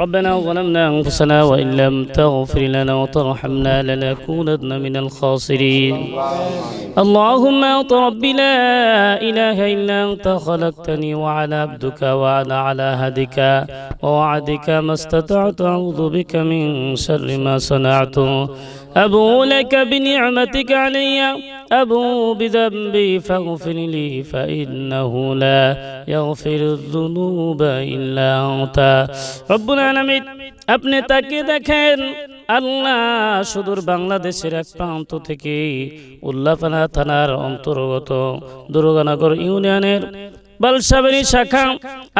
ربنا ظلمنا أنفسنا وإن لم تغفر لنا وترحمنا لنكونن من الخاسرين اللهم أنت ربي لا إله إلا أنت خلقتني وعلى عبدك وأنا على هدك ووعدك ما استطعت أعوذ بك من شر ما صنعت أبو لك بنعمتك علي أبو بذنبي فاغفر لي فإنه لا يغفر الذنوب إلا أنت رب العالمين আপনি তাকিয়ে দেখেন আল্লাহ সুদূর বাংলাদেশের এক প্রান্ত থেকে উল্লাপাড়া থানার অন্তর্গত দুর্গানগর ইউনিয়নের বালসাবেরি শাখা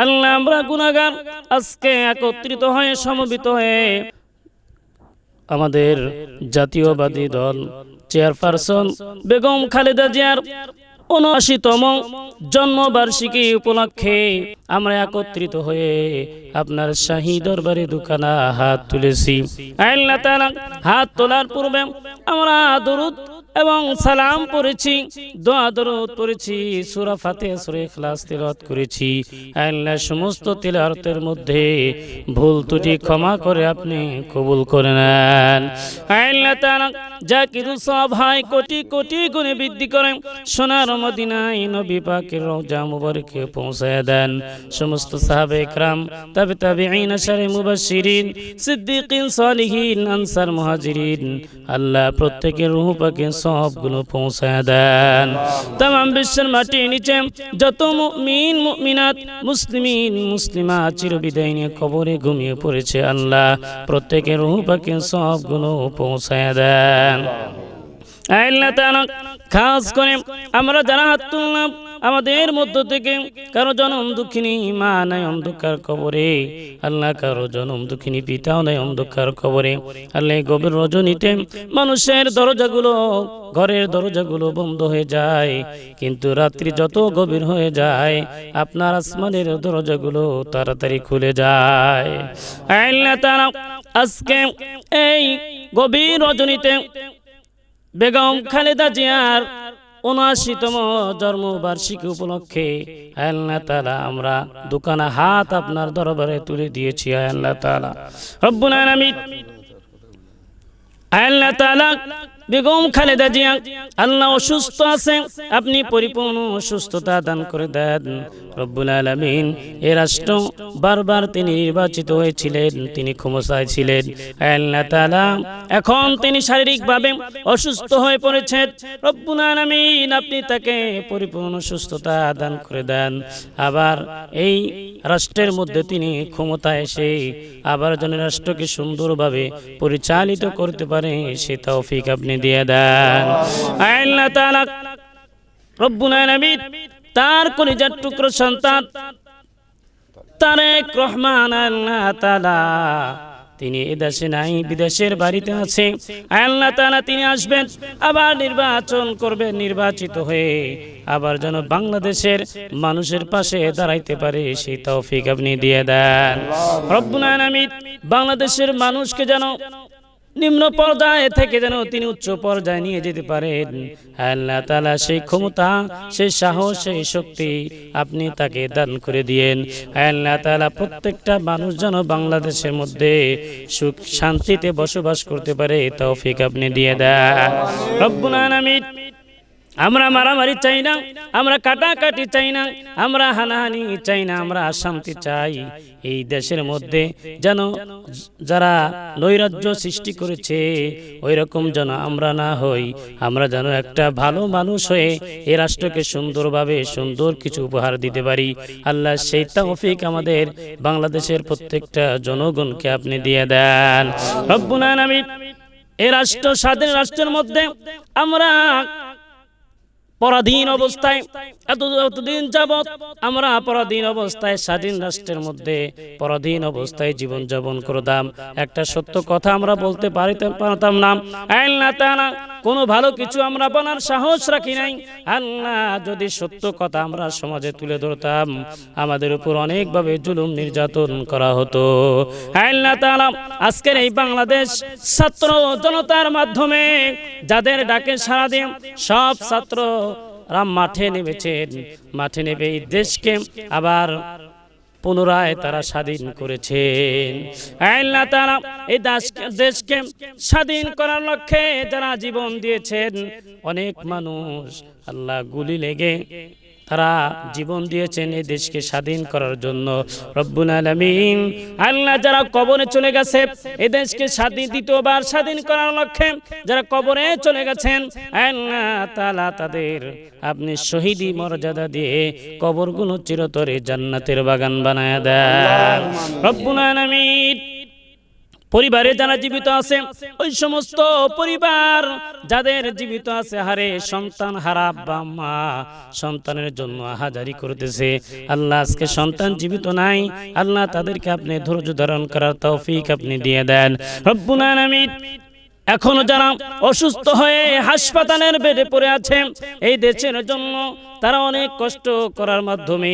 আল্লাহ আমরা গুনাহগার আজকে একত্রিত হয়ে সমবেত হয়ে আমাদের জাতীয়বাদী দল চেয়ারপারসন বেগম খালেদা জিয়ার ৭৯তম জন্মবার্ষিকী উপলক্ষে আমরা একত্রিত হয়ে আপনার শাহী দরবারে দুখানা হাত তুলেছি। আল্লাহ তাআলা হাত তোলার পূর্বে আমরা দরুদ এবং সালাম পড়েছি, দোয়া দরুদ পড়েছি, সূরা ফাতিহা সূরা ইখলাস তিলাওয়াত করেছি। আল্লাহ সমস্ত তিলাওয়াতের মধ্যে ভুল ত্রুটি ক্ষমা করে আপনি কবুল করে নেন। আল্লাহ তাআলা জাকিরুল সওয়াব হয় কোটি কোটি গুণে বৃদ্ধি করেন, সোনার মদিনায় নবী পাকের রওজা মুবারকে পৌঁছায় দেন। সমস্ত সাহাবে کرام তাবে তাবেঈন আশারে মুবাশশিরিন সিদ্দিকিন সালিহিন আনসার মুহাজিরিন আল্লাহ প্রত্যেকের রূহ পাকে সবগুলো পৌঁছায় দেন। तमाम বিশ্বের মাটির নিচে যত মুমিন মুমিনাত মুসলিমিন মুসলিমাত চিরবিদায় নিয়ে কবরে ঘুমিয়ে পড়েছে আল্লাহ প্রত্যেকের রূহ পাকে সবগুলো পৌঁছায় দেন। আল্লাহ তাআলা খাস করে আমরা যারা হাত তুললাম আমাদের মধ্য থেকে কারো জনম দুঃখিনী মা নাই অন্ধকার কবরে, আল্লাহ কারো জনম দুঃখিনী পিতাও নাই অন্ধকার কবরে। আল্লাহ গভীর রজনীতে মানুষের দরজাগুলো ঘরের দরজাগুলো বন্ধ হয়ে যায়, কিন্তু রাত্রি যত গভীর হয়ে যায় আপনার আসমানের দরজাগুলো তাড়াতাড়ি খুলে যায়। আল্লাহ তাআলা আজকে এই গভীর রজনীতে বেগম খালেদা জিয়ার ৭৯তম জন্মবার্ষিকী উপলক্ষে আল্লাহ তাআলা আমরা দুখানা হাত আপনার দরবারে তুলে দিয়েছি। আল্লাহ তাআলা রব্বুল আলামিন আল্লাহ তাআলা বেগম খালেদা জিয়া আল্লাহ অসুস্থ আছে, আপনি পরিপূর্ণ সুস্থতা দান করে দেন রব্বুল আলামিন। এই রাষ্ট্র বারবার তিনি নির্বাচিত হয়েছিলেন, তিনি ক্ষমতায় ছিলেন। আল্লাহ তাআলা এখন তিনি শারীরিকভাবে অসুস্থ হয়ে পড়েছেন, রব্বুল আলামিন আপনি তাকে পরিপূর্ণ সুস্থতা দান করে দেন। আবার এই রাষ্ট্রের মধ্যে তিনি ক্ষমতায় এসে আবার যেন রাষ্ট্রকে সুন্দরভাবে পরিচালিত করতে পারে সে তৌফিক আপনি দিয়ে দেন। আল্লাহ তাআলা রব্বুল আলামিন তার কলিজার টুকরো সন্তান তারেক রহমান আল্লাহ তাআলা তিনি এদেশে নাই, বিদেশের বাড়িতে আছে। আল্লাহ তাআলা তিনি আসবেন, আবার নির্বাচন করবেন, নির্বাচিত হয়ে আবার যেন বাংলাদেশের মানুষের পাশে দাঁড়াইতে পারে সেই তৌফিক আপনি দিয়ে দেন রব্বুল আলামিন। বাংলাদেশের মানুষকে যেন নিম্ন পর্যায়ে থেকে যেন তিনি উচ্চ পর্যায়ে নিয়ে যেতে পারেন। আল্লাহ তাআলা সেই ক্ষমতা, সেই সাহস, সেই শক্তি আপনি তাকে দান করে দিয়েন। আল্লাহ তাআলা প্রত্যেকটা মানুষ যেন বাংলাদেশের মধ্যে সুখ শান্তিতে বসবাস করতে পারে তৌফিক আপনি দিয়ে দেন রব্বুল আলামিন। আমরা মারামারি চাই না, আমরা কাটাকাটি চাই না, আমরা হানাহানি চাই না, আমরা শান্তি চাই। এই দেশের মধ্যে যেন যারা নৈরাজ্য সৃষ্টি করেছে ওই রকম যেন আমরা না হই, আমরা যেন একটা ভালো মানুষ হয়ে এই রাষ্ট্রকে সুন্দরভাবে সুন্দর কিছু উপহার দিতে পারি। আল্লাহ সেই তৌফিক আমাদের বাংলাদেশের প্রত্যেকটা জনগণকে আপনি দিয়ে দেন রব্বুল আলামিন। এই রাষ্ট্র স্বাধীন রাষ্ট্রের মধ্যে আমরা পরাধীন অবস্থায় এতদিন যাবৎ আমরা পরাধীন অবস্থায় স্বাধীন রাষ্ট্রের মধ্যে পরাধীন অবস্থায় জীবন যাপন করতাম। একটা সত্য কথা আমরা বলতে পারতাম না। আল্লাহ তাআলা কোনো ভালো কিছু আমরা বলার সাহস রাখি নাই। আল্লাহ যদি সত্য কথা আমরা সমাজে তুলে ধরতাম আমাদের উপর অনেকভাবে জুলুম নির্যাতন করা হতো। আল্লাহ তাআলা আজকের এই বাংলাদেশ ছাত্র জনতার মাধ্যমে যাদের ডাকে সাড়া দিয়ে সব ছাত্র মাঠে নেমেছেন, মাঠে নেমে এই দেশকে আবার পুনরায় তারা স্বাধীন করেছেন। আল্লাহ তাআলা এই দেশকে স্বাধীন করার লক্ষ্যে যারা জীবন দিয়েছেন, অনেক মানুষ আল্লাহ গুলি লেগে তারা জীবন দিয়েছেন এই দেশকে স্বাধীন করার জন্য। রব্বুল আলামিন আল্লাহ যারা কবরে চলে গেছে এই দেশকে দ্বিতীয়বার স্বাধীন করার লক্ষ্যে যারা কবরে চলে গেছেন, আল্লাহ তাআলা তাদের আপনি শহীদি মর্যাদা দিয়ে কবরগুলো চিরতরে জান্নাতের বাগান বানায় দেন। রব্বুল আলামিন পরিবারে যারা জীবিত আছে, ওই সমস্ত পরিবার যাদের জীবিত আছে হারে সন্তান হারা আব্বা মা সন্তানের জন্য হাজারি করতেছে, আল্লাহ আজকে সন্তান জীবিত নাই, আল্লাহ তাদেরকে আপনি ধৈর্য ধারণ করার তৌফিক আপনি দিয়ে দেন। রব্বুল আলামিন এখনো যারা অসুস্থ হয়ে হাসপাতালের বেডে পড়ে আছে এই দেশের জন্য, তারা অনেক কষ্ট করার মাধ্যমে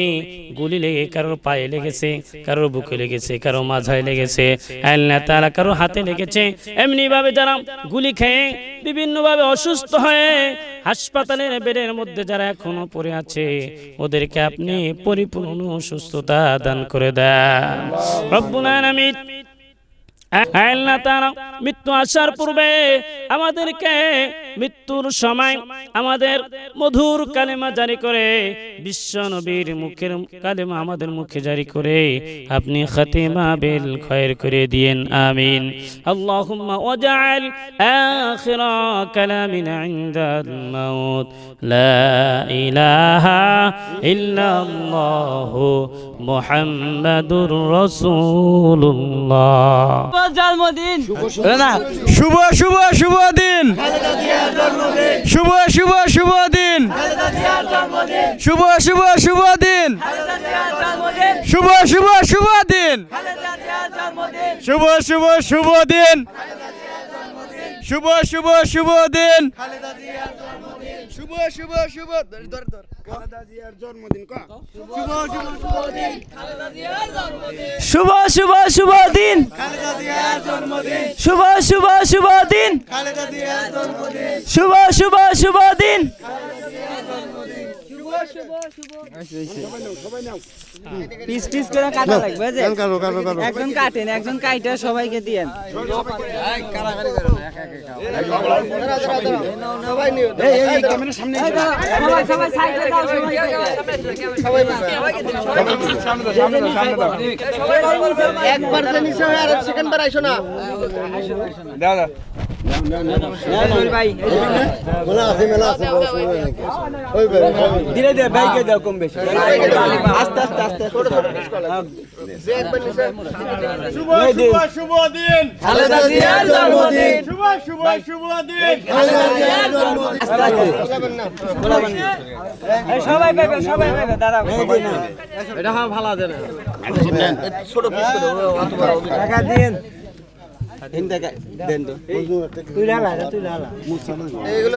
গুলি লেগে কারোর পায়ে লেগেছে, কারোর বুকে লেগেছে, কারো মাথায় লেগেছে, আল্লাহ তাআলা কারো হাতে লেগেছে, এমনি ভাবে যারা গুলি খেয়ে বিভিন্ন ভাবে অসুস্থ হয়ে হাসপাতালের বেডের মধ্যে যারা এখনো পড়ে আছে ওদেরকে আপনি পরিপূর্ণ সুস্থতা দান করে দেন। রব্বুল আলামিন আল্লাহ তাআলা মৃত্যু আসার পূর্বে আমাদেরকে মৃত্যুর সময় আমাদের মধুর কালেমা জারি করে বিশ্ব নবীর মুখের কালেমা আমাদের মুখে জারি করে আপনি খাতিমা বিল খায়র করে দিয়েন, আমিন। আল্লাহুম্মা ওয়াজআল আখিরা কালামিনা ইনদাল মাউত লা ইলাহা ইল্লাল্লাহু মুহাম্মাদুর রাসূলুল্লাহ। জন্মদিন শুভ শুভ শুভ দিন, শুভ শুভ শুভ দিন, শুভ শুভ শুভ দিন, শুভ শুভ শুভ দিন, শুভ শুভ শুভ দিন, শুভ শুভ শুভ দিন, শুভ শুভ শুভ খালেদা জিয়ার জন্মদিন, শুভ শুভ শুভ দিন, শুভ শুভ শুভ দিন, শুভ শুভ শুভ দিন। পিস পিস করে কাটা লাগবে, একজন কাটেন, একজন কাইটা সবাইকে দিয়েন। একবার নিচে হয়ে আর সেকেন্ড বার আইসো না। ধীরে ধীরে বাইকে দাও, কম বেশি আস্তে আস্তে আস্তে ছোট ছোট পিস কলা যে একবার নিচে। শুভ শুভ শুভ দিন, খালেদা জিয়ার জন্মদিন, শুভ শুভ শুভ দিন, খালেদা জিয়ার জন্মদিন। সবাই পাইবে, সবাই পাইবে, দাদা এটা হ্যাঁ ভালো আছে না, ছোট পিস করে টাকা দিন। দেন তো তুই লাগা, তুই লাগা।